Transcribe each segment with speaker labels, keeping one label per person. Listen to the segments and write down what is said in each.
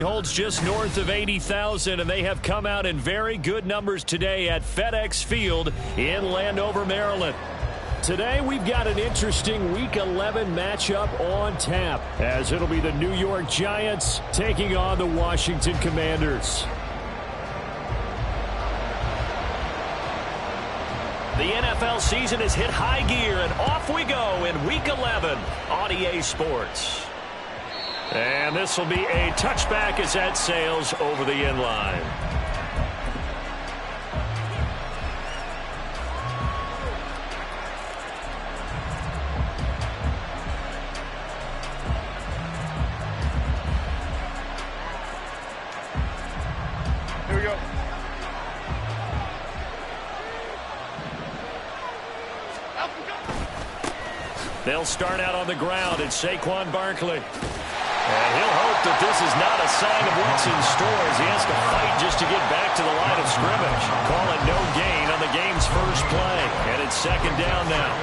Speaker 1: Holds just north of 80,000, and they have come out in very good numbers today at FedEx Field in Landover, Maryland. Today we've got an interesting Week 11 matchup on tap, as it'll be the New York Giants taking on the Washington Commanders. The NFL season has hit high gear, and off we go in Week 11 on EA Sports. And this will be a touchback as that sails over the end line.
Speaker 2: Here we go.
Speaker 1: They'll start out on the ground. It's Saquon Barkley. And he'll hope that this is not a sign of what's in store as he has to fight just to get back to the line of scrimmage. Call it no gain on the game's first play. And it's second down now.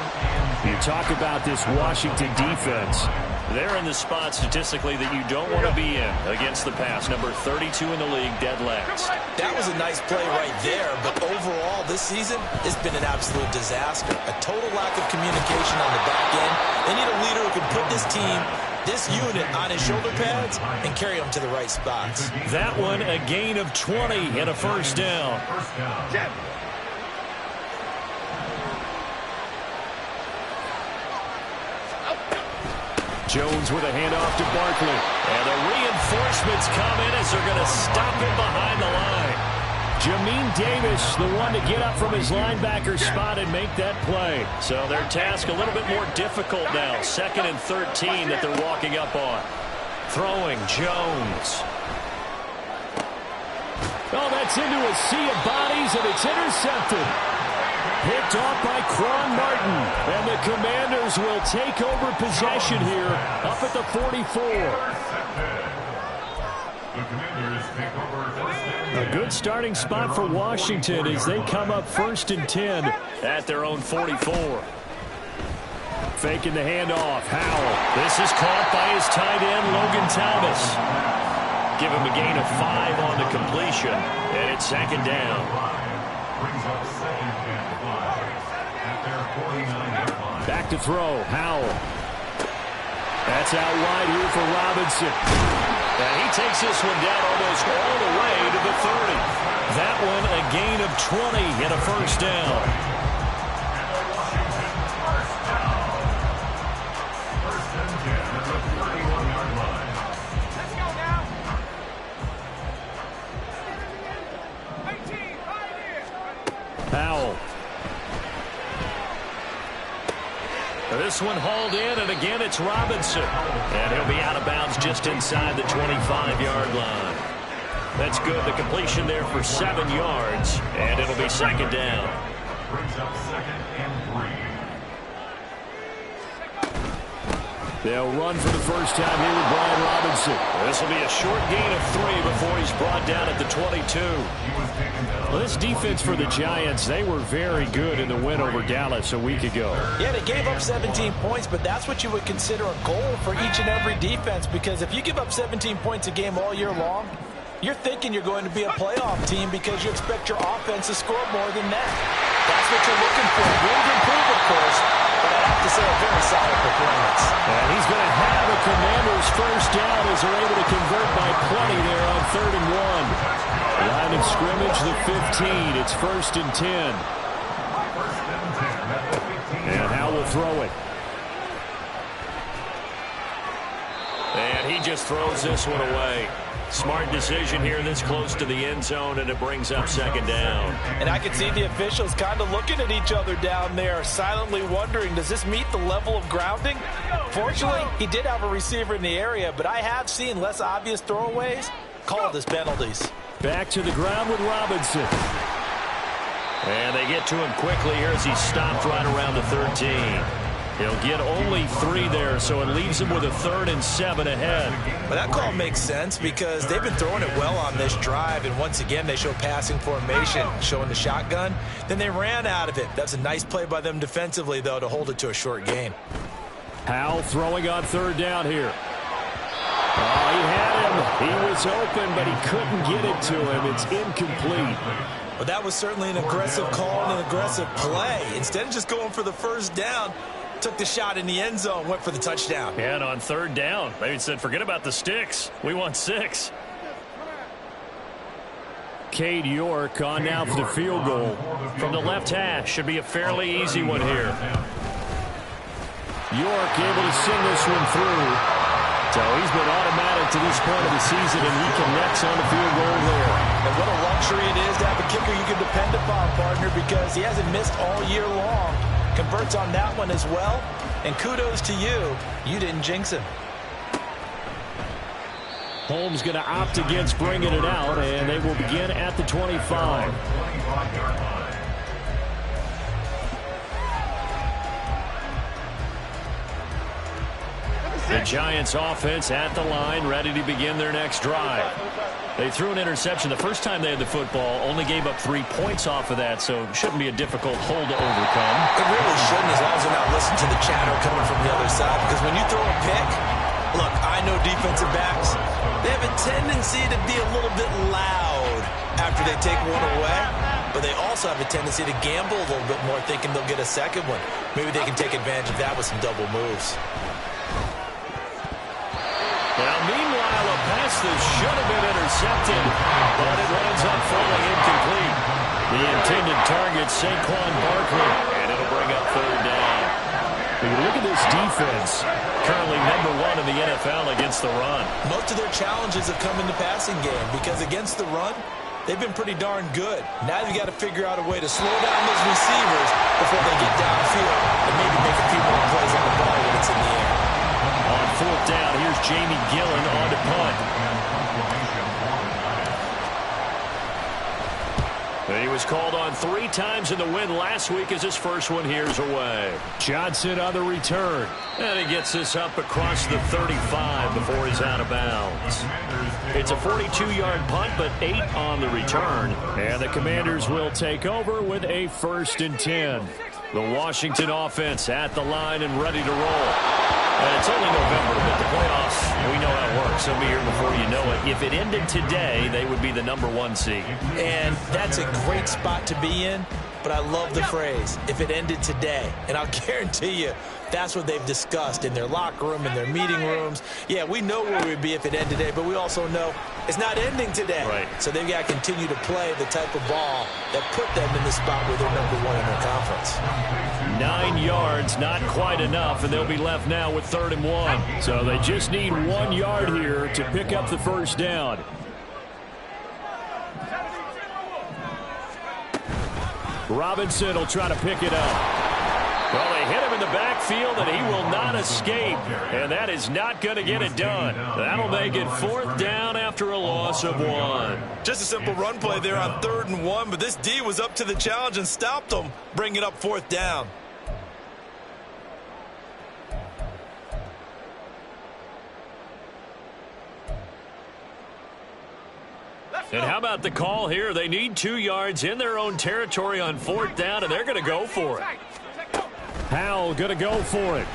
Speaker 1: You talk about this Washington defense. They're in the spot statistically that you don't want to be in against the pass. Number 32 in the league, dead last.
Speaker 3: That was a nice play right there, but overall this season, it's been an absolute disaster. A total lack of communication on the back end. They need a leader who can put this team, this unit, on his shoulder pads and carry them to the right spots.
Speaker 1: That one, a gain of 20 and a first down. Jones with a handoff to Barkley. And the reinforcements come in as they're going to stop him behind the line. Jamin Davis, the one to get up from his linebacker spot and make that play. So their task a little bit more difficult now. 2nd and 13 that they're walking up on. Throwing Jones. Oh, that's into a sea of bodies, and it's intercepted. Picked off by Quan Martin. And the Commanders will take over possession here up at the 44. A good starting spot for Washington as they come up 1st and 10 at their own 44. Faking the handoff. Howell. This is caught by his tight end, Logan Thomas. Give him a gain of 5 on the completion. And it's second down. Back to throw. Howell. That's out wide here for Robinson. And he takes this one down almost all the way to the 30. That one a gain of 20 and a first down. Howell. This one hauled in, and again it's Robinson. And he'll be out of bounds just inside the 25-yard line. That's good. The completion there for 7 yards, and it'll be second down. Brings up 2nd and 3. They'll run for the first time here with Brian Robinson. This will be a short gain of 3 before he's brought down at the 22. Well, this defense for the Giants, they were very good in the win over Dallas a week ago.
Speaker 3: Yeah, they gave up 17 points, but that's what you would consider a goal for each and every defense, because if you give up 17 points a game all year long, you're thinking you're going to be a playoff team because you expect your offense to score more than that. That's what you're looking for. Room to improve, of course, but I have to say a very solid performance.
Speaker 1: And he's going to have a Commanders first down as they're able to convert by plenty there on 3rd and 1. Line of scrimmage, the 15. It's 1st and 10. And Howell will throw it. And he just throws this one away. Smart decision here this close to the end zone, and it brings up second down.
Speaker 3: And I can see the officials kind of looking at each other down there, silently wondering, does this meet the level of grounding? Fortunately, he did have a receiver in the area, but I have seen less obvious throwaways called as penalties.
Speaker 1: Back to the ground with Robinson. And they get to him quickly here as he stopped right around the 13. He'll get only 3 there, so it leaves him with a 3rd and 7 ahead.
Speaker 3: Well, that call makes sense because they've been throwing it well on this drive, and once again they show passing formation, showing the shotgun. Then they ran out of it. That's a nice play by them defensively, though, to hold it to a short gain.
Speaker 1: Howell throwing on 3rd down here. Oh, he had him.
Speaker 4: He was open, but he couldn't get it to him. It's incomplete.
Speaker 3: Well, that was certainly an aggressive call and an aggressive play. Instead of just going for the first down, took the shot in the end zone, went for the touchdown.
Speaker 1: And on third down, they said, forget about the sticks. We want 6.
Speaker 4: Cade York on now for the field goal.
Speaker 1: From the left hash, should be a fairly easy one here.
Speaker 4: York able to send this one through.
Speaker 1: So he's been automatic to this point of the season, and he connects on the field goal there.
Speaker 3: And what a luxury it is to have a kicker you can depend upon, partner, because he hasn't missed all year long. Converts on that one as well. And kudos to you. You didn't jinx him.
Speaker 4: Holmes going to opt against bringing it out, and they will begin at the 25.
Speaker 1: The Giants offense at the line, ready to begin their next drive. They threw an interception the first time they had the football, only gave up 3 points off of that, so it shouldn't be a difficult hole to overcome.
Speaker 3: It really shouldn't, as long as they're not listening to the chatter coming from the other side, because when you throw a pick, look, I know defensive backs, they have a tendency to be a little bit loud after they take one away, but they also have a tendency to gamble a little bit more, thinking they'll get a second one. Maybe they can take advantage of that with some double moves.
Speaker 1: Now, meanwhile, a pass that should have been intercepted, but it winds up falling incomplete. The intended target, Saquon Barkley, and it'll bring up third down.
Speaker 4: When you look at this defense,
Speaker 1: Currently number 1 in the NFL against the run.
Speaker 3: Most of their challenges have come in the passing game because against the run, they've been pretty darn good. Now you've got to figure out a way to slow down those receivers before they get downfield and maybe make a few more plays on the ball when it's in the air.
Speaker 1: On fourth down, here's Jamie Gillen on to punt. He was called on 3 times in the win last week as his first one here's away.
Speaker 4: Johnson on the return.
Speaker 1: And he gets this up across the 35 before he's out of bounds. It's a 42-yard punt, but 8 on the return.
Speaker 4: And the Commanders will take over with a 1st and 10.
Speaker 1: The Washington offense at the line and ready to roll. And it's only November, but the playoffs, we know how it works. They'll be here before you know it. If it ended today, they would be the number 1 seed.
Speaker 3: And that's a great spot to be in, but I love the phrase, if it ended today. And I'll guarantee you, that's what they've discussed in their locker room, in their meeting rooms. Yeah, we know where we'd be if it ended today, but we also know it's not ending today.
Speaker 1: Right.
Speaker 3: So they've got to continue to play the type of ball that put them in the spot where they're number 1 in their conference.
Speaker 1: 9 yards, not quite enough, and they'll be left now with 3rd and 1.
Speaker 4: So they just need 1 yard here to pick up the first down. Robinson will try to pick it up.
Speaker 1: Well, they hit him in the backfield, and he will not escape. And that is not going to get it done. That'll make it 4th down after a loss of 1.
Speaker 3: Just a simple run play there on 3rd and 1, but this D was up to the challenge and stopped them, bringing up 4th down.
Speaker 1: And how about the call here? They need 2 yards in their own territory on 4th down, and they're going to go for it.
Speaker 4: Howell going to go for it.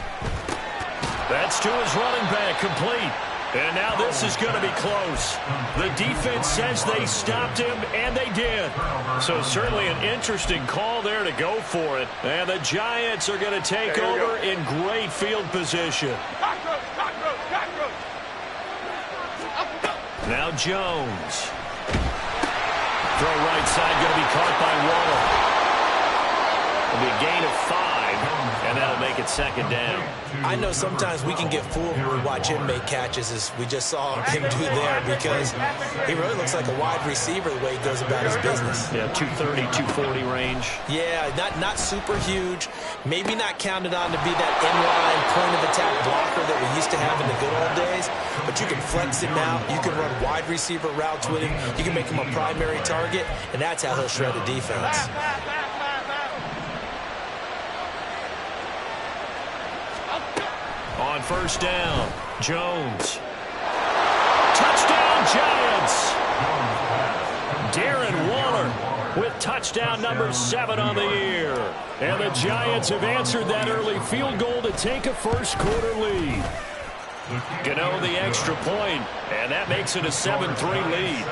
Speaker 1: That's to his running back, complete. And now this is going to be close. The defense says they stopped him, and they did. So certainly an interesting call there to go for it. And the Giants are going to take over in great field position. Now Jones. Throw right side, going to be caught by Waller. It'll be a gain of 5, and that'll make it 2nd down.
Speaker 3: I know sometimes we can get fooled when we watch him make catches, as we just saw him do there, because he really looks like a wide receiver the way he goes about his business.
Speaker 1: Yeah, 230, 240 range.
Speaker 3: Yeah, not super huge. Maybe not counted on to be that inline point-of-attack blocker that we used to have in the good old days, but you can flex him out. You can run wide receiver routes with him. You can make him a primary target, and that's how he'll shred a defense.
Speaker 1: On 1st down, Jones. Touchdown, Giants! Darren Waller with touchdown number 7 on the year.
Speaker 4: And the Giants have answered that early field goal to take a first quarter lead.
Speaker 1: Gano the extra point, and that makes it a 7-3 lead.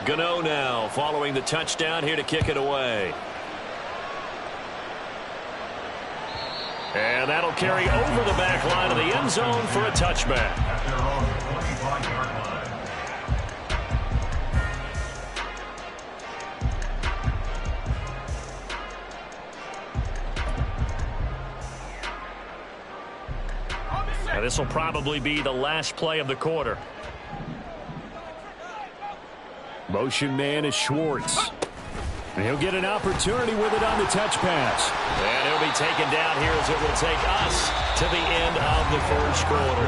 Speaker 1: Gano now following the touchdown here to kick it away. And that'll carry over the back line of the end zone for a touchback. Now this will probably be the last play of the quarter.
Speaker 4: Motion man is Schwartz. And he'll get an opportunity with it on the touch pass.
Speaker 1: And he'll be taken down here as it will take us to the end of the first quarter.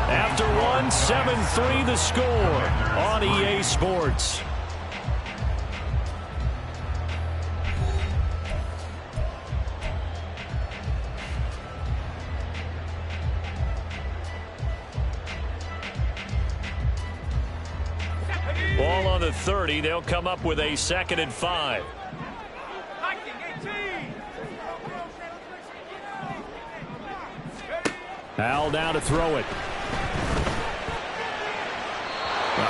Speaker 1: After one, 7-3 the score on EA Sports. Ball on the 30. They'll come up with a 2nd and 5.
Speaker 4: Al now to throw it.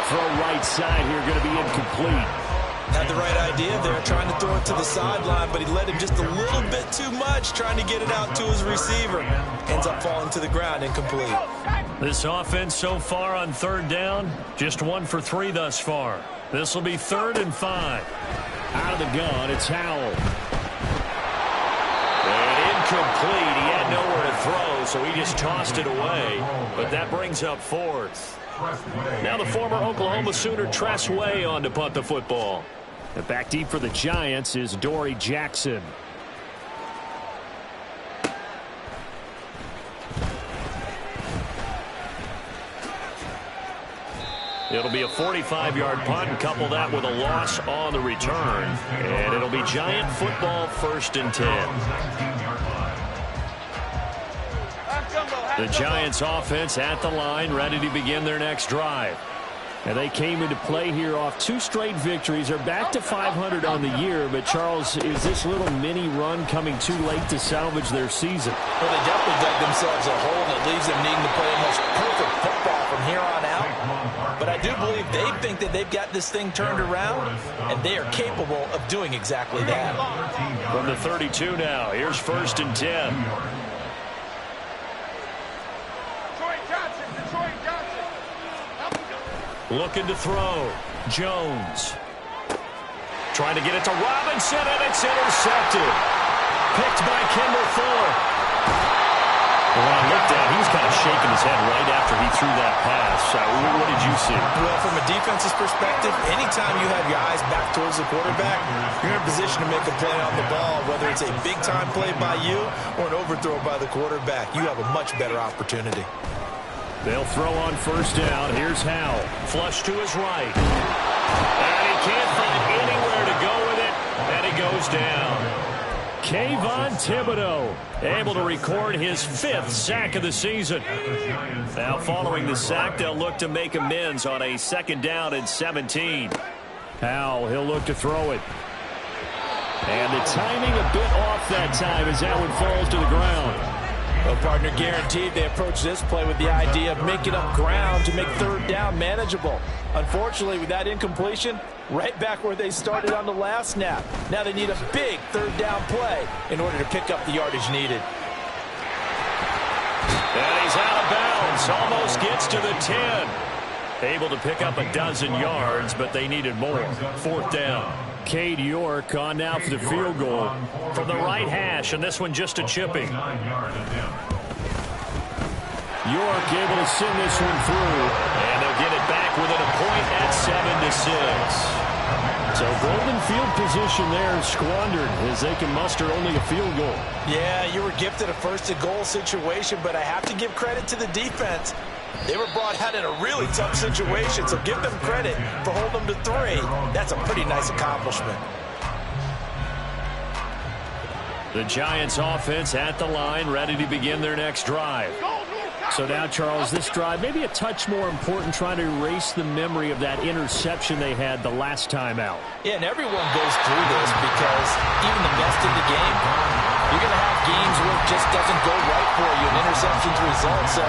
Speaker 4: Throw right side here, going to be incomplete.
Speaker 3: Had the right idea there, trying to throw it to the sideline, but he led him just a little bit too much, trying to get it out to his receiver. Ends up falling to the ground, incomplete.
Speaker 1: This offense so far on 3rd down, just 1 for 3 thus far. This will be 3rd and 5.
Speaker 4: Out of the gun, it's Howell.
Speaker 1: And incomplete. He had nowhere to throw, so he just tossed it away. But that brings up 4th. Now the former Oklahoma Sooner Tress Way on to punt the football.
Speaker 4: And back deep for the Giants is Dory Jackson.
Speaker 1: It'll be a 45-yard punt and couple that with a loss on the return. And it'll be Giant football 1st and 10. The Giants offense at the line, ready to begin their next drive.
Speaker 4: And they came into play here off 2 straight victories. They're back to 500 on the year. But, Charles, is this little mini run coming too late to salvage their season?
Speaker 3: Well, they definitely dug themselves a hole that leaves them needing to play almost perfect football from here on out. But I do believe they think that they've got this thing turned around, and they are capable of doing exactly that.
Speaker 1: From the 32 now, here's 1st and 10. Looking to throw. Jones. Trying to get it to Robinson, and it's intercepted. Picked by Kendall Fuller. When I looked at it, he was kind of shaking his head right after he threw that pass. What did you see?
Speaker 3: Well, from a defense's perspective, anytime you have your eyes back towards the quarterback, you're in a position to make a play on the ball, whether it's a big-time play by you or an overthrow by the quarterback. You have a much better opportunity.
Speaker 4: They'll throw on 1st down. Here's Howell.
Speaker 1: Flush to his right. And he can't find anywhere to go with it, and he goes down. Kayvon Thibodeau able to record his 5th sack of the season. Now following the sack, they'll look to make amends on a 2nd down and 17.
Speaker 4: Howell, he'll look to throw it. And the timing a bit off that time as that one falls to the ground.
Speaker 3: Well, partner, guaranteed they approach this play with the idea of making up ground to make 3rd down manageable. Unfortunately, with that incompletion, right back where they started on the last snap. Now they need a big 3rd down play in order to pick up the yardage needed.
Speaker 1: And he's out of bounds. Almost gets to the 10. Able to pick up a dozen yards, but they needed more. 4th down.
Speaker 4: Cade York on now for the field goal.
Speaker 1: From the right hash, and this one just a chipping.
Speaker 4: York able to send this one through.
Speaker 1: And they'll get it back within a point at 7-6.
Speaker 4: So golden field position there squandered as they can muster only a field goal.
Speaker 3: Yeah, you were gifted a 1st and goal situation, but I have to give credit to the defense. They were brought out in a really tough situation, so give them credit for holding them to 3. That's a pretty nice accomplishment.
Speaker 1: The Giants offense at the line, ready to begin their next drive.
Speaker 4: So now, Charles, this drive maybe a touch more important, trying to erase the memory of that interception they had the last time out.
Speaker 3: Yeah, and everyone goes through this because even the best in the game, you're going to have games where it just doesn't go right for you, and interceptions result. So,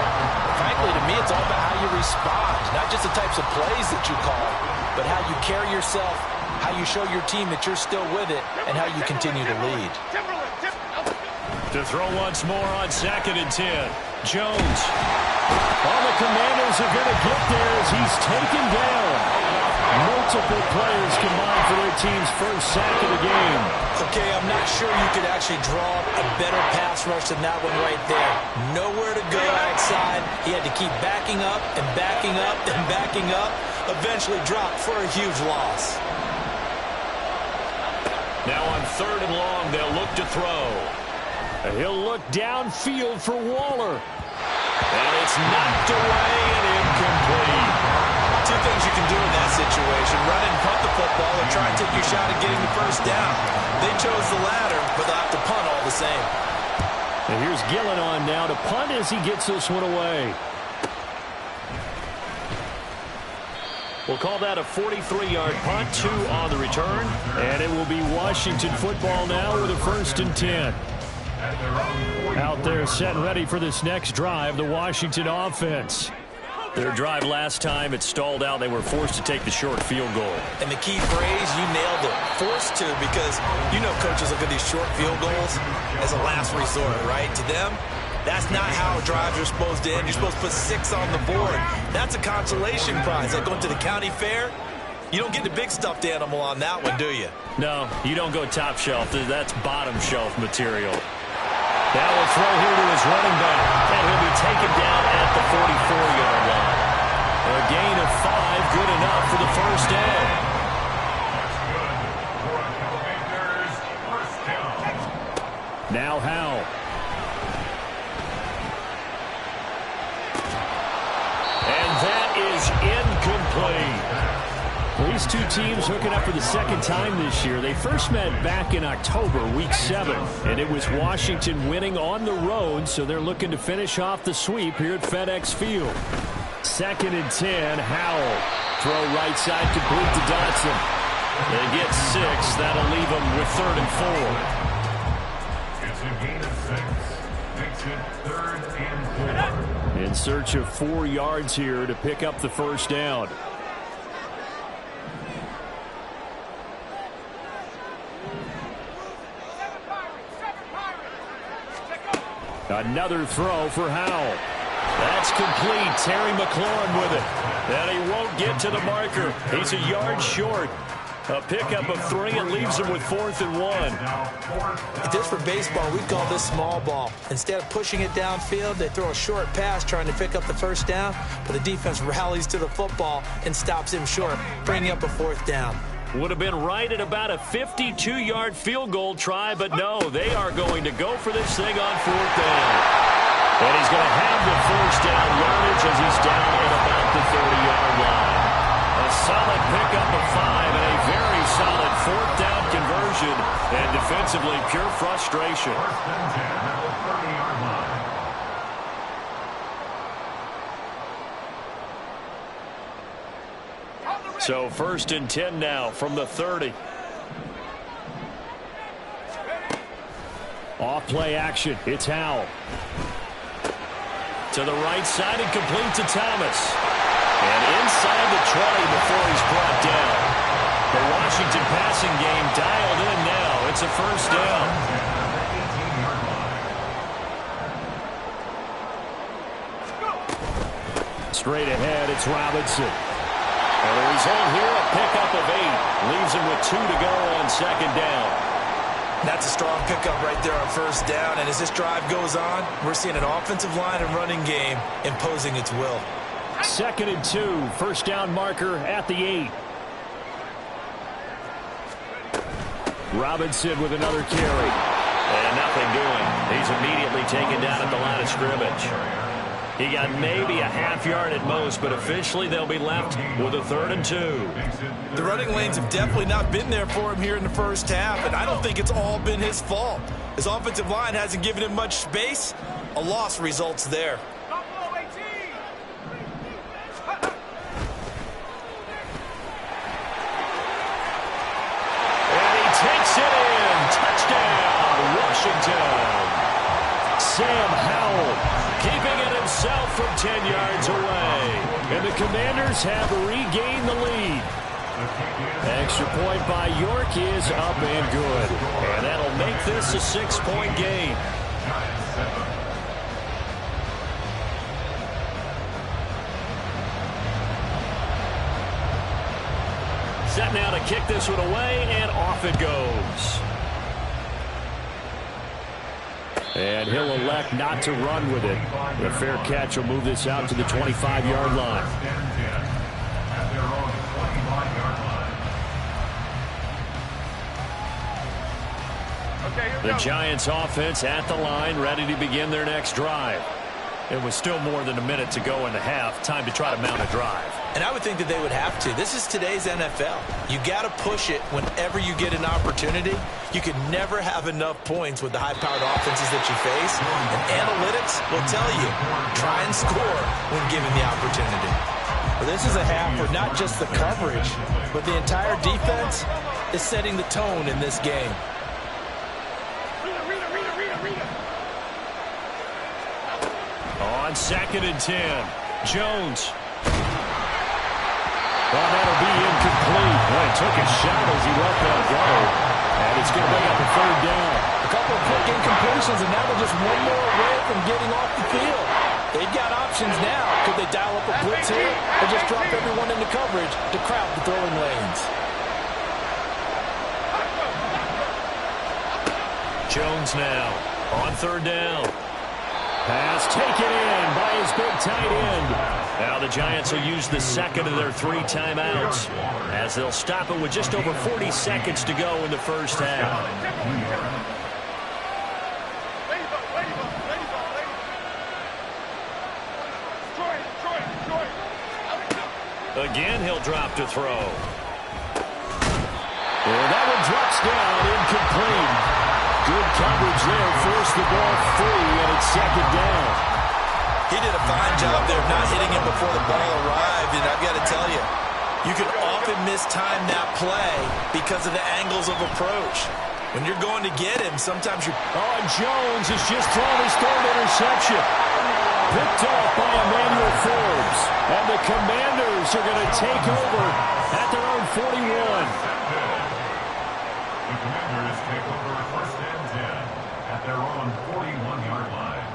Speaker 3: frankly, to me, it's all about how you respond, not just the types of plays that you call, but how you carry yourself, how you show your team that you're still with it, and how you continue to lead.
Speaker 1: To throw once more on 2nd and 10. Jones.
Speaker 4: All the Commanders are going to get there as he's taken down. Multiple players combined for their team's first sack of the game.
Speaker 3: Okay, I'm not sure you could actually draw a better pass rush than that one right there. Nowhere to go outside. He had to keep backing up and backing up and backing up. Eventually dropped for a huge loss.
Speaker 1: Now on 3rd and long, they'll look to throw.
Speaker 4: He'll look downfield for Waller.
Speaker 1: And it's knocked away and incomplete.
Speaker 3: Two things you can do in that situation: run and punt the football, or try and take your shot at getting the first down. They chose the latter, but they'll have to punt all the same.
Speaker 4: And here's Gillen on now to punt as he gets this one away.
Speaker 1: We'll call that a 43-yard punt, 2 on the return.
Speaker 4: And it will be Washington football now with a 1st and 10. Out there set and ready for this next drive, the Washington offense.
Speaker 1: Their drive last time, it stalled out. They were forced to take the short field goal.
Speaker 3: And the key phrase, you nailed it. Forced to, because you know coaches look at these short field goals as a last resort, right? To them, that's not how drives are supposed to end. You're supposed to put 6 on the board. That's a consolation prize. Like going to the county fair, you don't get the big stuffed animal on that one, do you?
Speaker 1: No, you don't go top shelf. That's bottom shelf material. Now will throw here to his running back, and he'll be taken down at the 44-yard line. A gain of 5, good enough for the first down.
Speaker 4: Now Howell.
Speaker 1: And that is incomplete.
Speaker 4: These two teams hooking up for the second time this year. They first met back in October, week 7, and it was Washington winning on the road, so they're looking to finish off the sweep here at FedEx Field. 2nd and 10, Howell. Throw right side complete to Dotson.
Speaker 1: They get 6. That'll leave them with 3rd and 4.
Speaker 2: It's a gain of 6. Makes it 3rd and 4.
Speaker 4: In search of 4 yards here to pick up the first down. Another throw for Howell.
Speaker 1: That's complete. Terry McLaurin with it. And he won't get to the marker. He's a yard short. A pickup of 3 and leaves him with 4th and 1.
Speaker 3: Just for baseball, we call this small ball. Instead of pushing it downfield, they throw a short pass trying to pick up the first down, but the defense rallies to the football and stops him short, bringing up a 4th down.
Speaker 1: Would have been right at about a 52-yard field goal try, but no, they are going to go for this thing on 4th down. And he's going to have the first down yardage as he's down at about the 30-yard line. A solid pickup of 5 and a very solid 4th down conversion, and defensively pure frustration.
Speaker 2: 1st and 10 at the 30-yard line.
Speaker 1: So 1st and 10 now from the 30.
Speaker 4: Off play action. It's Howell.
Speaker 1: To the right side and complete to Thomas. And inside the 20 before he's brought down. The Washington passing game dialed in now. It's a first down.
Speaker 4: Straight ahead, it's Robinson.
Speaker 1: And the result here, a pickup of 8. Leaves him with 2 to go on 2nd down.
Speaker 3: That's a strong pickup right there on 1st down, and as this drive goes on, we're seeing an offensive line and running game imposing its will.
Speaker 4: 2nd and 2, 1st down marker at the 8. Robinson with another carry.
Speaker 1: And nothing doing. He's immediately taken down at the line of scrimmage. He got maybe a half yard at most, but officially they'll be left with a 3rd and 2.
Speaker 3: The running lanes have definitely not been there for him here in the first half, and I don't think it's all been his fault. His offensive line hasn't given him much space. A loss results there.
Speaker 4: Sam Howell, keeping it himself from 10 yards away. And the Commanders have regained the lead. Extra point by York is up and good. And that'll make this a 6-point game. Set now to kick this one away, and off it goes. And he'll elect not to run with it. A fair catch will move this out to the 25-yard line. The Giants offense at the line, ready to begin their next drive. It was still more than a minute to go in the half. Time to try to mount a drive.
Speaker 3: And I would think that they would have to. This is today's NFL. You got to push it whenever you get an opportunity. You can never have enough points with the high-powered offenses that you face. And analytics will tell you, try and score when given the opportunity. Well, this is a half where not just the coverage, but the entire defense is setting the tone in this game.
Speaker 4: On 2nd and 10, Jones. Well, that'll be incomplete. Boy, took a shot as he let that go. And it's going to bring up a 3rd down.
Speaker 3: A couple of quick incompletions, and now they're just one more away from getting off the field. They've got options now. Could they dial up a blitz here or just drop everyone into coverage to crowd the throwing lanes?
Speaker 4: Jones now on 3rd down. Pass taken in by his big tight end. Now the Giants will use the second of their 3 timeouts as they'll stop it with just over 40 seconds to go in the first half. Again, he'll drop to throw. And that one drops down, incomplete. Good coverage there, forced the ball free, and it's 2nd down.
Speaker 3: He did a fine job there of not hitting him before the ball arrived, and I've got to tell you, you can often mistime that play because of the angles of approach. When you're going to get him, sometimes you're...
Speaker 4: Oh, and Jones has just thrown his 3rd interception. Picked off by Emmanuel Forbes. And the Commanders are going to take over at their own 41.
Speaker 2: The Commanders take over 1st and 10 at their own 41-yard line.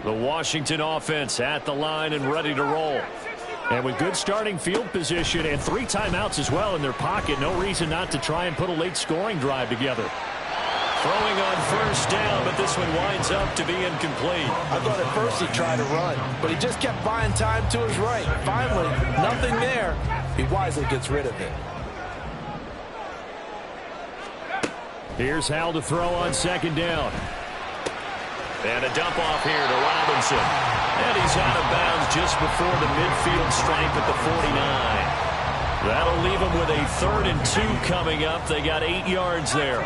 Speaker 4: The Washington offense at the line and ready to roll. And with good starting field position and 3 timeouts as well in their pocket, no reason not to try and put a late scoring drive together. Throwing on 1st down, but this one winds up to be incomplete.
Speaker 3: I thought at first he tried to run, but he just kept buying time to his right. Finally, nothing there. He wisely gets rid of it.
Speaker 4: Here's Howell to throw on 2nd down. And a dump off here to Robinson. And he's out of bounds just before the midfield stripe at the 49. That'll leave him with a 3rd and 2 coming up. They got 8 yards there.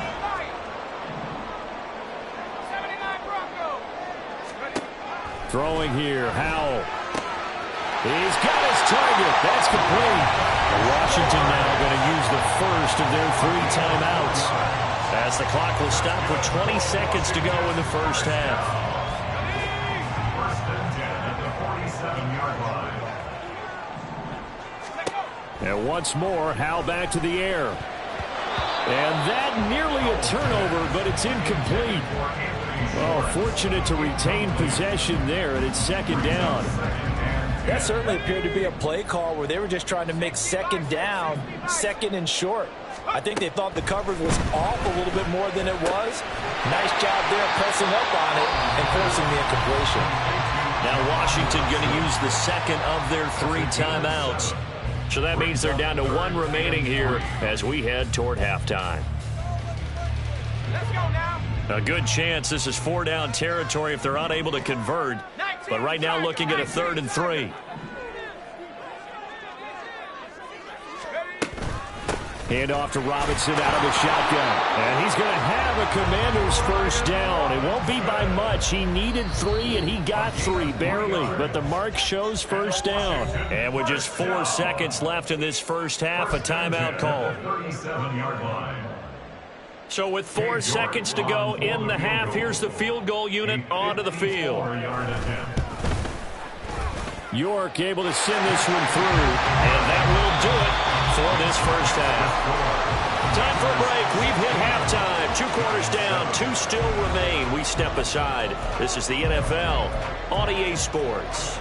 Speaker 4: Throwing here, Howell. He's got his target. That's complete. Washington now going to use the first of their 3 timeouts, as the clock will stop with 20 seconds to go in the first half.
Speaker 2: 1st and 10 at the 47-yard line.
Speaker 4: And once more, Howell back to the air. And that nearly a turnover, but it's incomplete. Oh, fortunate to retain possession there, and it's 2nd down.
Speaker 3: That certainly appeared to be a play call where they were just trying to make 2nd down, 2nd and short. I think they thought the coverage was off a little bit more than it was. Nice job there pressing up on it and forcing the incompletion.
Speaker 4: Now Washington going to use the 2nd of their 3 timeouts. So that means they're down to 1 remaining here as we head toward halftime.
Speaker 5: Let's go now.
Speaker 4: A good chance this is 4-down territory if they're unable to convert. But right now looking at a 3rd and 3. Hand off to Robinson out of the shotgun. And he's going to have a Commanders first down. It won't be by much. He needed 3, and he got 3, barely. But the mark shows first down.
Speaker 1: And with just 4 seconds left in this first half, a timeout call.
Speaker 2: 37-yard line.
Speaker 1: So with 4 seconds to go in the half, here's the field goal unit onto the field.
Speaker 2: 4-yard attempt.
Speaker 4: York able to send this one through.
Speaker 1: And that will do it for this first half. Time for a break. We've hit halftime. 2 quarters down. 2 still remain. We step aside. This is the NFL on EA Sports.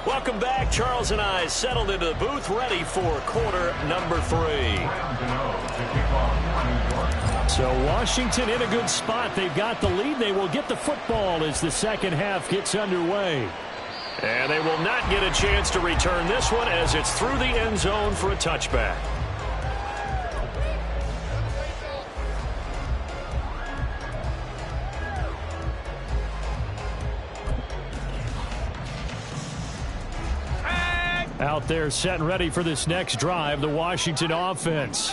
Speaker 1: Welcome back. Charles and I settled into the booth, ready for quarter number 3.
Speaker 4: So Washington in a good spot. They've got the lead. They will get the football as the second half gets underway.
Speaker 1: And they will not get a chance to return this one as it's through the end zone for a touchback.
Speaker 4: Out there set and ready for this next drive, the Washington offense.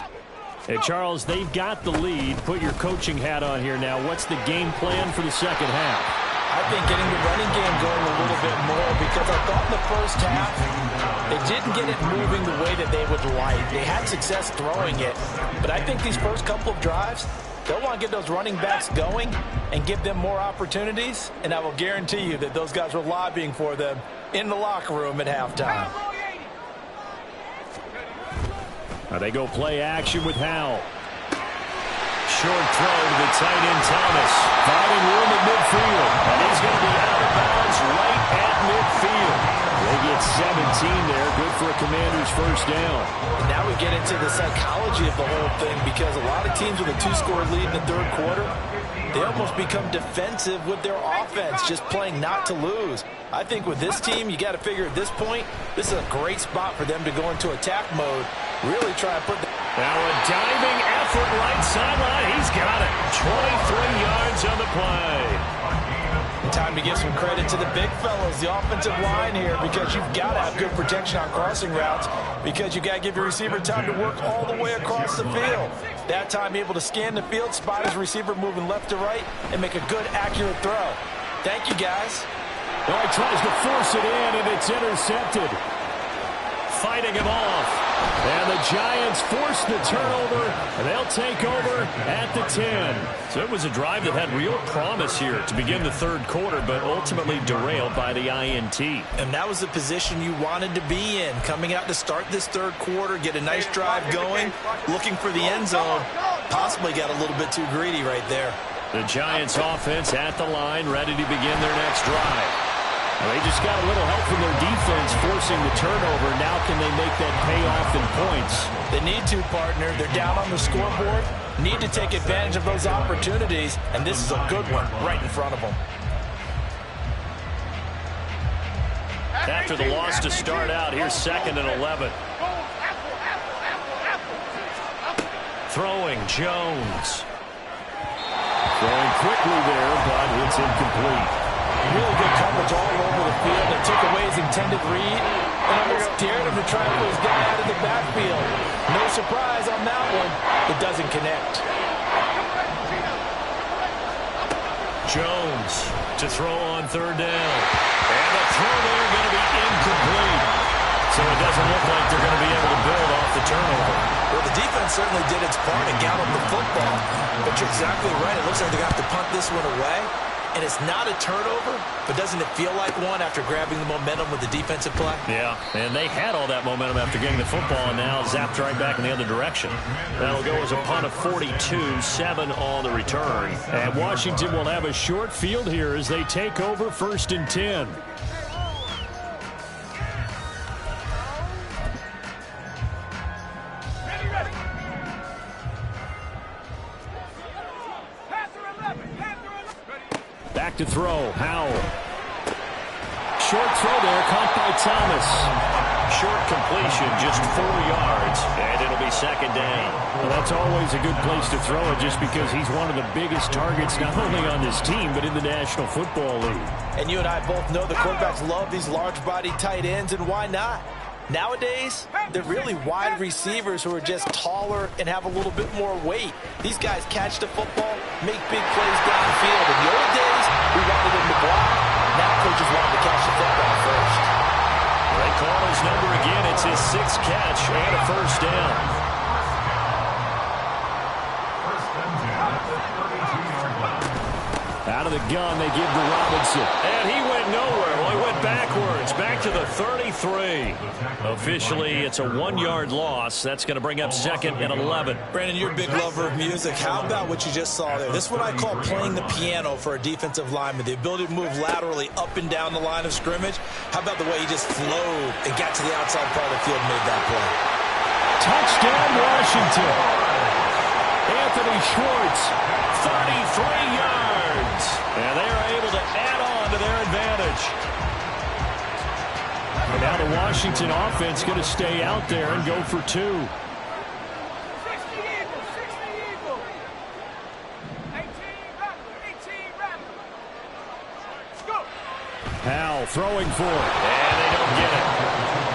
Speaker 4: Hey, Charles, they've got the lead. Put your coaching hat on here now. What's the game plan for the second half?
Speaker 3: I think getting the running game going a little bit more, because I thought in the first half they didn't get it moving the way that they would like. They had success throwing it, but I think these first couple of drives, they'll want to get those running backs going and give them more opportunities, and I will guarantee you that those guys were lobbying for them in the locker room at halftime.
Speaker 4: Now they go play action with Howell.
Speaker 1: Short throw to the tight end Thomas.
Speaker 4: Finding room at midfield.
Speaker 1: And he's going to be out of bounds right at midfield.
Speaker 4: They get 17 there. Good for a Commander's first down.
Speaker 3: And now we get into the psychology of the whole thing, because a lot of teams with a 2-score lead in the third quarter, they almost become defensive with their offense, just playing not to lose. I think with this team, you got to figure at this point, this is a great spot for them to go into attack mode. Really try to put the...
Speaker 1: Now a diving effort right sideline. He's got it. 23 yards on the play.
Speaker 3: Time to give some credit to the big fellas, the offensive line here, because you've got to have good protection on crossing routes, because you got to give your receiver time to work all the way across the field. That time able to scan the field, spot his receiver moving left to right, and make a good, accurate throw. Thank you, guys.
Speaker 4: Well, he tries to force it in, and it's intercepted.
Speaker 1: Fighting him off.
Speaker 4: And the Giants force the turnover, and they'll take over at the 10.
Speaker 1: So it was a drive that had real promise here to begin the third quarter, but ultimately derailed by the INT.
Speaker 3: And that was the position you wanted to be in, coming out to start this third quarter, get a nice drive going, looking for the end zone. Possibly got a little bit too greedy right there.
Speaker 1: The Giants offense at the line, ready to begin their next drive.
Speaker 4: Well, they just got a little help from their defense forcing the turnover. Now can they make that pay off in points?
Speaker 3: They need to, partner. They're down on the scoreboard. Need to take advantage of those opportunities, and this is a good one right in front of them.
Speaker 1: After the loss to start out, here's 2nd and 11. Throwing Jones.
Speaker 4: Throwing quickly there, but it's incomplete.
Speaker 3: Really good coverage all over the field. It took away his intended read and almost dared him to try to put his guy out of the backfield. No surprise on that one. It doesn't connect.
Speaker 1: Jones to throw on 3rd down. And the throw there going to be incomplete. So it doesn't look like they're going to be able to build off the turnover.
Speaker 3: Well, the defense certainly did its part and galloped the football. But you're exactly right. It looks like they're going to have to punt this one away. And it's not a turnover, but doesn't it feel like one after grabbing the momentum with the defensive play?
Speaker 1: Yeah, and they had all that momentum after getting the football, and now zapped right back in the other direction. That'll go as a punt of 42, 7 on the return.
Speaker 4: And Washington will have a short field here as they take over 1st and 10. To throw, Howell. Short throw there, caught by Thomas.
Speaker 1: Short completion, just 4 yards, and it'll be second down.
Speaker 4: Well, that's always a good place to throw it just because he's one of the biggest targets not only on this team but in the National Football League.
Speaker 3: And you and I both know the quarterbacks love these large-body tight ends, and why not? Nowadays, they're really wide receivers who are just taller and have a little bit more weight. These guys catch the football, make big plays downfield. In the old days, we wanted them to block. Now coaches wanted to catch the football first.
Speaker 1: They call his number again. It's his 6th catch and a first down.
Speaker 4: Out of the gun, they give to Robinson.
Speaker 1: And he went nowhere. Well, he went backwards, back to the 33. Officially, it's a 1-yard loss. That's going to bring up 2nd and 11.
Speaker 3: Brandon, you're a big lover of music. How about what you just saw there? This is what I call playing the piano for a defensive lineman, the ability to move laterally up and down the line of scrimmage. How about the way he just flowed and got to the outside part of the field and made that play?
Speaker 4: Touchdown, Washington. Anthony Schwartz,
Speaker 1: 33 yards. And they are able to add on to their advantage.
Speaker 4: And now the Washington offense going to stay out there and go for 2.
Speaker 5: 60 Eagles, 60 Eagles. 18 Raptors. Let's go.
Speaker 4: Howell throwing for it.
Speaker 1: And they don't get it.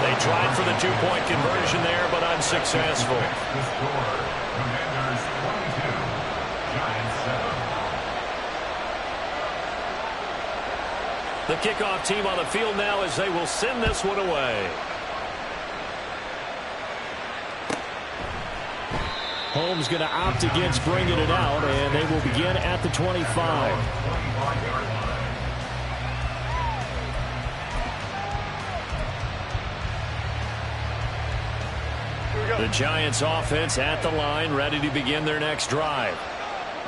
Speaker 1: They tried for the 2-point conversion there, but unsuccessful.
Speaker 2: The score, Commanders 22, Giants 7.
Speaker 1: The kickoff team on the field now as they will send this one away.
Speaker 4: Holmes going to opt against bringing it out, and they will begin at the 25.
Speaker 1: The Giants offense at the line, ready to begin their next drive.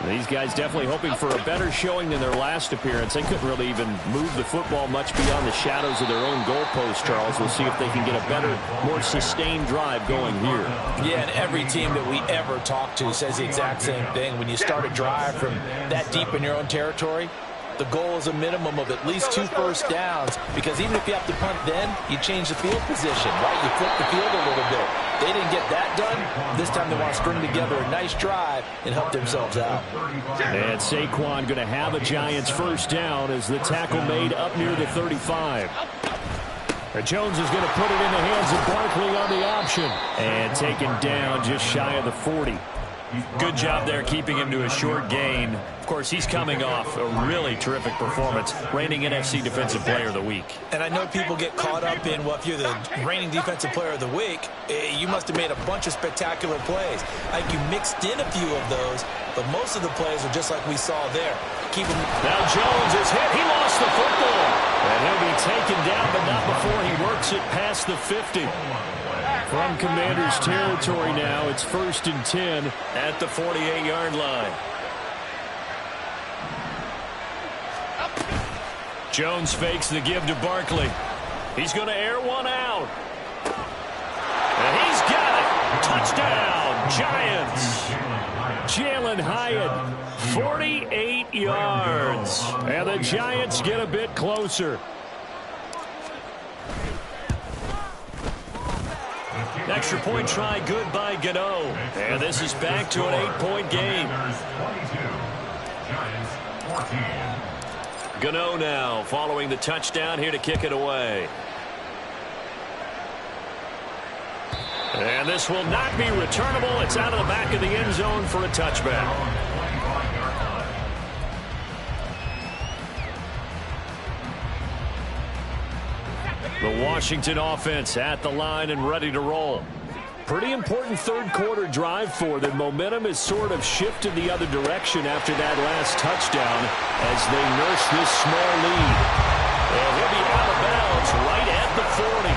Speaker 4: These guys definitely hoping for a better showing than their last appearance. They couldn't really even move the football much beyond the shadows of their own goalpost, Charles. We'll see if they can get a better, more sustained drive going here.
Speaker 3: Yeah, and every team that we ever talk to says the exact same thing. When you start a drive from that deep in your own territory, the goal is a minimum of at least 2 first downs, because even if you have to punt then, you change the field position, right? You flip the field a little bit. They didn't get that done. This time they want to string together a nice drive and help themselves out.
Speaker 4: And Saquon going to have a Giants first down as the tackle made up near the 35. Jones is going to put it in the hands of Barkley on the option. And taken down just shy of the 40.
Speaker 1: Good job there keeping him to a short gain. Of course, he's coming off a really terrific performance, reigning NFC Defensive Player of the Week.
Speaker 3: And I know people get caught up in, well, if you're the reigning Defensive Player of the Week, you must have made a bunch of spectacular plays. I think you mixed in a few of those, but most of the plays are just like we saw there. Keep him.
Speaker 1: Now Jones is hit. He lost the football. And he'll be taken down, but not before he works it past the 50.
Speaker 4: From Commanders territory now, it's 1st and 10
Speaker 1: at the 48-yard line. Jones fakes the give to Barkley. He's going to air one out. And he's got it. Touchdown, Giants.
Speaker 4: Jalen Hyatt, 48 yards. And the Giants get a bit closer.
Speaker 1: Extra point try good by Gano. And this is back to an 8-point game. Gano now following the touchdown here to kick it away. And this will not be returnable. It's out of the back of the end zone for a touchback. The Washington offense at the line and ready to roll. Pretty important third-quarter drive for them. Momentum has sort of shifted the other direction after that last touchdown as they nurse this small lead. And he'll be out of bounds right at the 40.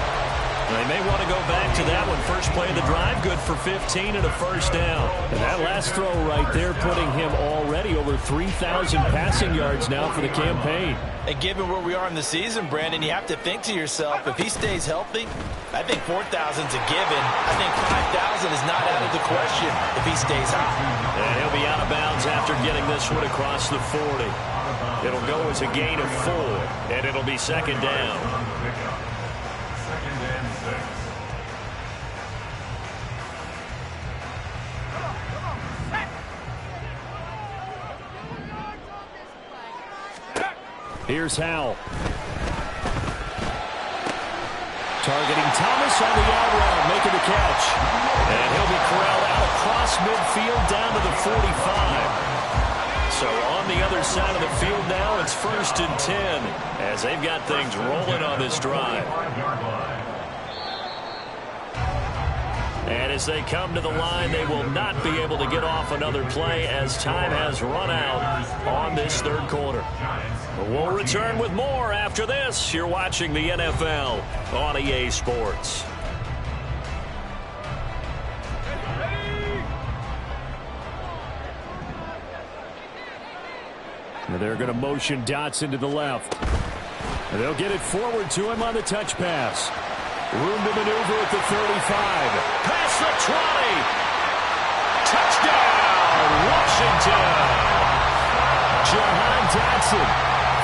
Speaker 1: They may want to go back to that one. First play of the drive, good for 15 and a first down.
Speaker 4: And that last throw right there putting him already over 3,000 passing yards now for the campaign.
Speaker 3: And given where we are in the season, Brandon, you have to think to yourself, if he stays healthy, I think 4,000 is a given. I think 5,000 is not out of the question if he stays hot.
Speaker 1: And he'll be out of bounds after getting this one across the 40. It'll go as a gain of 4, and it'll be second down.
Speaker 2: second and 6.
Speaker 4: Here's Howell. Targeting Thomas on the out route, making the catch. And he'll be corralled out across midfield down to the 45. So on the other side of the field now, it's 1st and 10 as they've got things rolling on this drive. And as they come to the line, they will not be able to get off another play as time has run out on this third quarter. We'll return with more after this. You're watching the NFL on EA Sports. And they're going to motion Dotson to the left. And they'll get it forward to him on the touch pass. Room to maneuver at the 35. Past the 20. Touchdown, Washington. Jahan Dotson,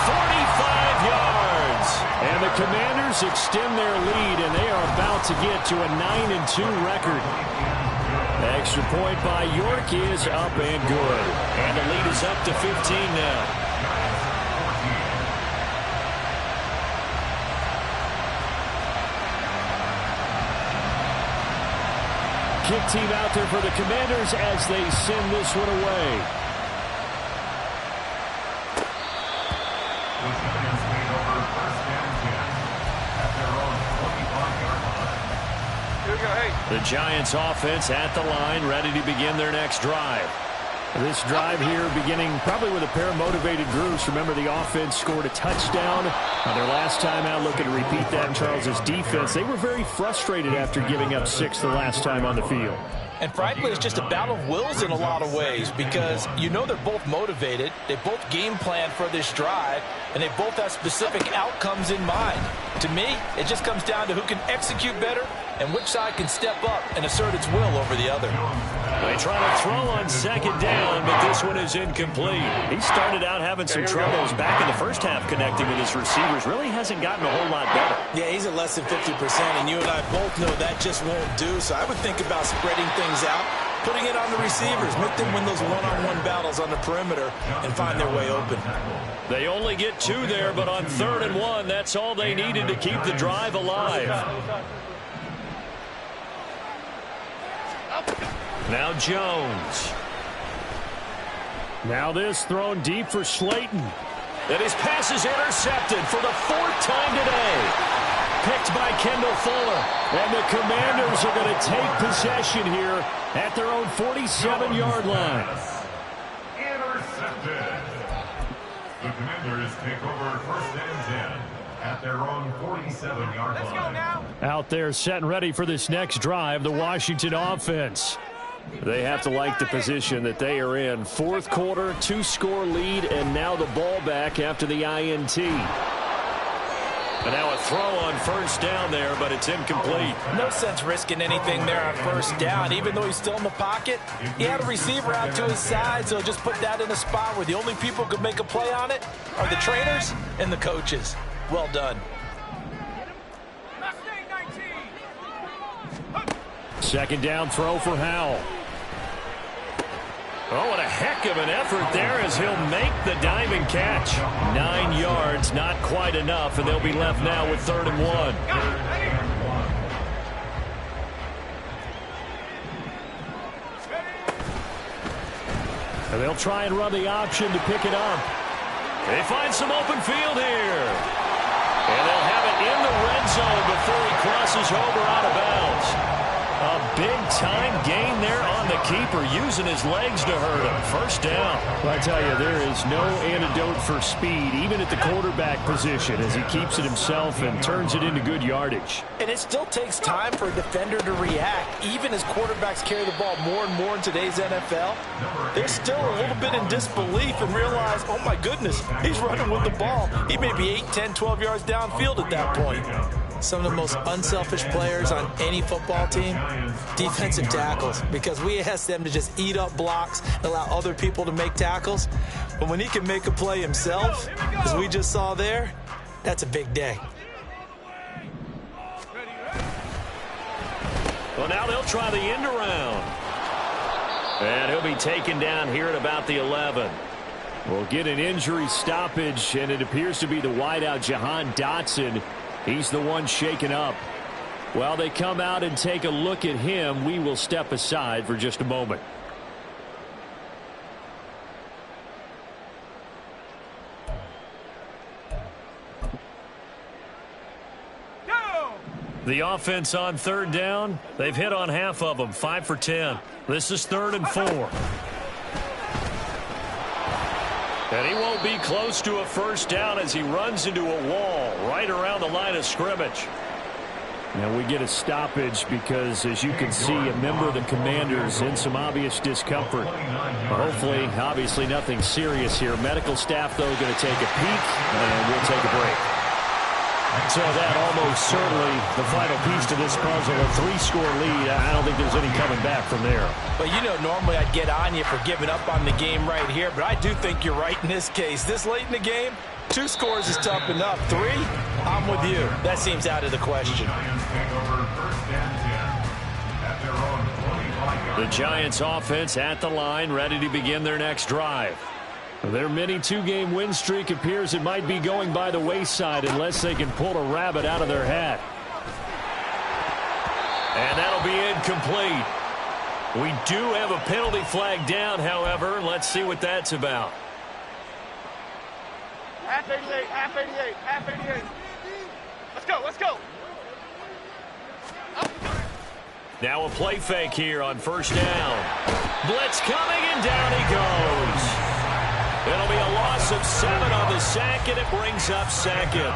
Speaker 4: 45 yards. And the Commanders extend their lead, and they are about to get to a 9-2 record. Extra point by York is up and good. And the lead is up to 15 now. Kick team out there for the Commanders as they send this one away.
Speaker 2: The Giants lead over 1st and 10 at their own 25-yard line.
Speaker 5: Here we go, hey.
Speaker 4: The Giants offense at the line, ready to begin their next drive. This drive here beginning probably with a pair of motivated groups. Remember, the offense scored a touchdown on their last time out. Looking to repeat that. Charles's defense, they were very frustrated after giving up 6 the last time on the field.
Speaker 3: And frankly, it's just a battle of wills in a lot of ways because you know they're both motivated. They both game plan for this drive, and they both have specific outcomes in mind. To me, it just comes down to who can execute better and which side can step up and assert its will over the other.
Speaker 4: They try to throw on second down, but this one is incomplete. He started out having some troubles back in the first half connecting with his receivers. Really hasn't gotten a whole lot better.
Speaker 3: Yeah, he's at less than 50%, and you and I both know that just won't do. So I would think about spreading things out, putting it on the receivers, make them win those one-on-one battles on the perimeter and find their way open.
Speaker 4: They only get 2 there, but on 3rd and 1, that's all they needed to keep the drive alive. Now Jones. Now this thrown deep for Slayton. And his pass is intercepted for the 4th time today. Picked by Kendall Fuller. And the Commanders are going to take possession here at their own 47-yard line.
Speaker 2: Intercepted. The Commanders take over 1st and 10 at their own 47-yard line.
Speaker 5: Let's go now.
Speaker 4: Out there set and ready for this next drive, the Washington offense. They have to like the position that they are in. 4th quarter, 2-score lead, and now the ball back after the INT. And now a throw on 1st down there, but it's incomplete.
Speaker 3: No sense risking anything there on 1st down. Even though he's still in the pocket, he had a receiver out to his side, so just put that in a spot where the only people who could make a play on it are the trainers and the coaches. Well done.
Speaker 5: Mustang 19.
Speaker 4: 2nd down throw for Howell. Oh, what a heck of an effort there as he'll make the diving catch. 9 yards, not quite enough, and they'll be left now with 3rd and 1. And they'll try and run the option to pick it up. They find some open field here. And they'll have it in the red zone before he crosses over out of bounds. A big-time gain there on the keeper, using his legs to hurt him. 1st down. Well, I tell you, there is no antidote for speed, even at the quarterback position, as he keeps it himself and turns it into good yardage.
Speaker 3: And it still takes time for a defender to react. Even as quarterbacks carry the ball more and more in today's NFL, they're still a little bit in disbelief and realize, oh, my goodness, he's running with the ball. He may be 8, 10, 12 yards downfield at that point. Some of the most unselfish players on any football team, defensive tackles, because we ask them to just eat up blocks, allow other people to make tackles. But when he can make a play himself, as we just saw there, that's a big day.
Speaker 1: Well, now they'll try the end around. And he'll be taken down here at about the 11.
Speaker 4: We'll get an injury stoppage, and it appears to be the wideout, Jahan Dotson. He's the one shaken up. While they come out and take a look at him, we will step aside for just a moment. The offense on third down, they've hit on half of them, 5 for 10. This is 3rd and 4. And he won't be close to a first down as he runs into a wall right around the line of scrimmage. Now we get a stoppage because, as you can see, a member of the Commanders in some obvious discomfort. Hopefully, obviously nothing serious here. Medical staff, though, going to take a peek, and we'll take a break. So that almost certainly the final piece to this puzzle, a 3-score lead. I don't think there's any coming back from there.
Speaker 3: But, you know, normally I'd get on you for giving up on the game right here, but I do think you're right in this case. This late in the game, 2 scores is tough enough. 3, I'm with you. That seems out of the question.
Speaker 1: The Giants offense at the line, ready to begin their next drive.
Speaker 4: Their mini 2-game win streak appears it might be going by the wayside unless they can pull a rabbit out of their hat.
Speaker 1: And that'll be incomplete. We do have a penalty flag down, however. Let's see what that's about.
Speaker 5: Half 88, half 88, half 88. Let's go, let's go.
Speaker 1: Now a play fake here on first down. Blitz coming, and down he goes. It'll be a loss of 7 on the sack, and it brings up 2nd.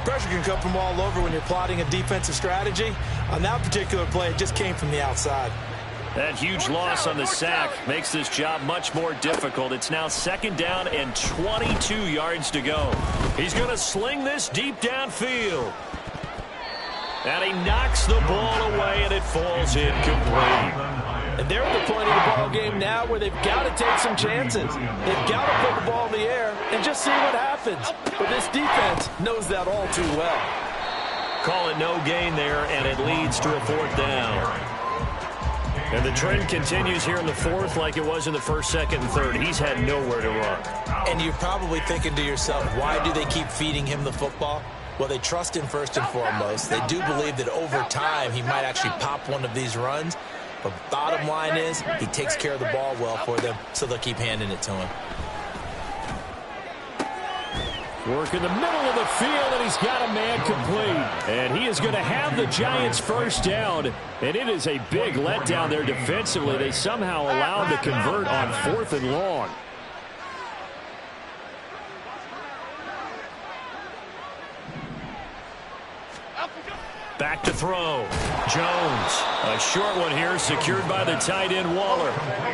Speaker 3: Pressure can come from all over when you're plotting a defensive strategy. On that particular play, it just came from the outside.
Speaker 1: That huge loss on the sack makes this job much more difficult. It's now 2nd down and 22 yards to go. He's going to sling this deep downfield. And he knocks the ball away, and it falls incomplete.
Speaker 3: And they're at the point of the ball game now where they've got to take some chances. They've got to put the ball in the air and just see what happens. But this defense knows that all too well.
Speaker 1: Call it no gain there, and it leads to a 4th down. And the trend continues here in the 4th like it was in the 1st, 2nd, and 3rd. He's had nowhere to run.
Speaker 3: And you're probably thinking to yourself, why do they keep feeding him the football? Well, they trust him first and foremost. They do believe that over time he might actually pop one of these runs. But bottom line is he takes care of the ball well for them, so they'll keep handing it to him.
Speaker 4: Work in the middle of the field, and he's got a man complete. And he is going to have the Giants' first down. And it is a big letdown there defensively. They somehow allowed to convert on 4th and long.
Speaker 1: Back to throw. Jones. A short one here secured by the tight end Waller.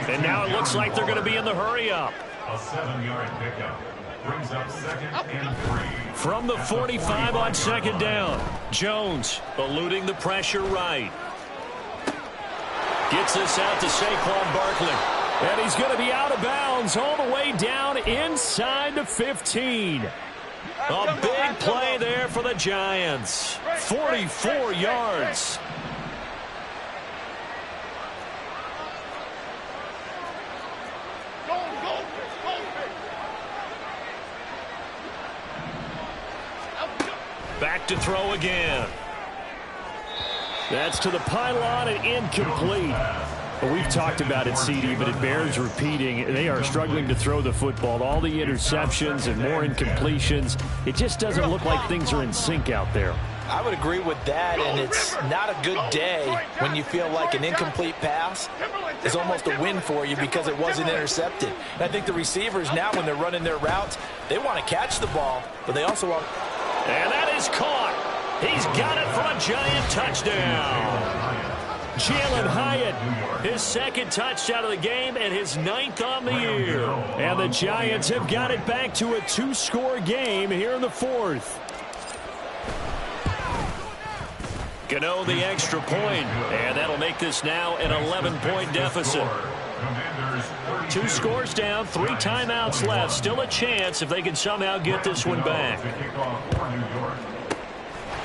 Speaker 1: And now it looks like they're going to be in the hurry-up.
Speaker 2: A 7-yard pickup. Brings up 2nd and 3.
Speaker 1: From the 45 on 2nd down. Jones eluding the pressure right. Gets this out to Saquon Barkley.
Speaker 4: And he's going to be out of bounds all the way down inside the 15.
Speaker 1: A big play there for the Giants. 44 yards. Back to throw again.
Speaker 4: That's to the pylon and incomplete. Well, we've talked about it, CD, but it bears repeating. They are struggling to throw the football. All the interceptions and more incompletions. It just doesn't look like things are in sync out there.
Speaker 3: I would agree with that, and it's not a good day when you feel like an incomplete pass is almost a win for you because it wasn't intercepted. And I think the receivers now, when they're running their routes, they want to catch the ball, but they also want...
Speaker 1: And that is caught. He's got it for a Giant touchdown. Jalen Hyatt, his 2nd touchdown of the game and his 9th on the year.
Speaker 4: And the Giants have got it back to a 2-score game here in the 4th.
Speaker 1: Gano the extra point, and that'll make this now an 11-point deficit. 2 scores down, 3 timeouts left. Still a chance if they can somehow get this one back.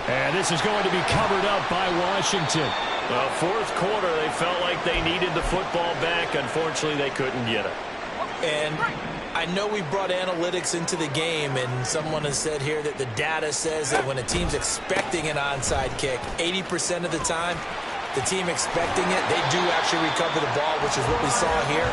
Speaker 4: And this is going to be covered up by Washington.
Speaker 1: Well, fourth quarter, they felt like they needed the football back. Unfortunately, they couldn't get it.
Speaker 3: And I know we brought analytics into the game, and someone has said here that the data says that when a team's expecting an onside kick, 80% of the time, the team expecting it, they do actually recover the ball, which is what we saw here.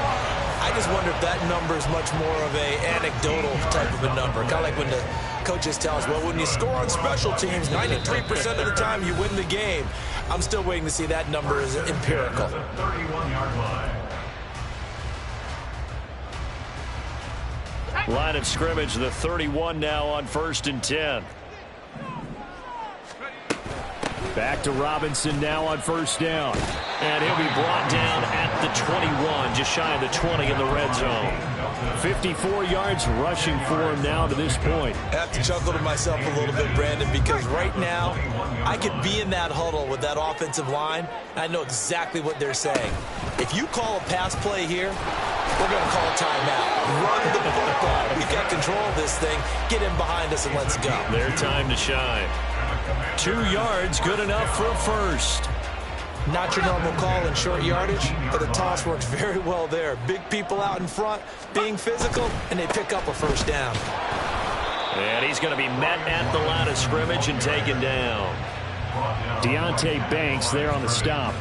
Speaker 3: I just wonder if that number is much more of a anecdotal type of a number. Kind of like when the coaches tell us, well, when you score on special teams, 93% of the time you win the game. I'm still waiting to see that number is empirical.
Speaker 2: 31-yard line.
Speaker 1: Line of scrimmage, the 31 now on 1st and 10.
Speaker 4: Back to Robinson now on 1st down. And he'll be brought down at the 21, just shy of the 20 in the red zone. 54 yards rushing for him now to this point.
Speaker 3: I have to chuckle to myself a little bit, Brandon, because right now I could be in that huddle with that offensive line. I know exactly what they're saying. If you call a pass play here, we're going to call a timeout. Run the football. We've got control of this thing. Get in behind us and let's go.
Speaker 1: Their time to shine.
Speaker 4: 2 yards, good enough for a first.
Speaker 3: Not your normal call in short yardage, but the toss works very well there. Big people out in front, being physical, and they pick up a first down.
Speaker 1: And he's going to be met at the line of scrimmage and taken down.
Speaker 4: Deontay Banks there on the stop.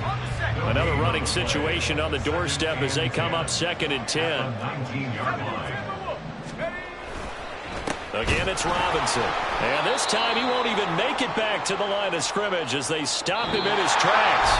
Speaker 1: Another running situation on the doorstep as they come up 2nd and 10.
Speaker 2: 19-yard line.
Speaker 1: Again, it's Robinson. And this time he won't even make it back to the line of scrimmage as they stop him in his tracks.